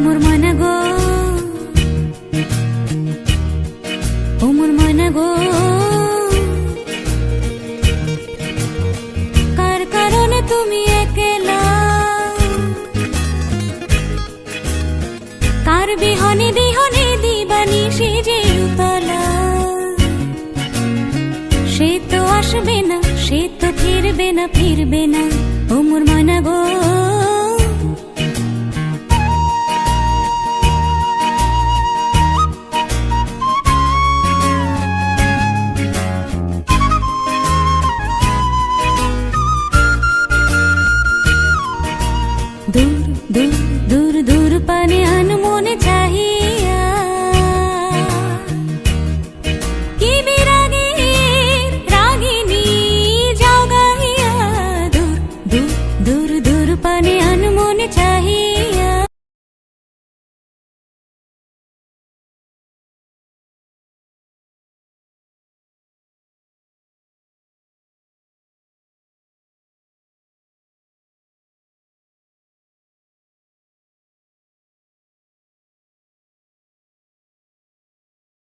মোর ময়না গো, ও মোর ময়না গো, কার কারণে তুমি একলা, কার বিহনে বিহনে দিবানিশি যে উতলা। সে তো আসবে না, সে তো ফিরবে না, ফিরবে না, ও মোর ময়না গো।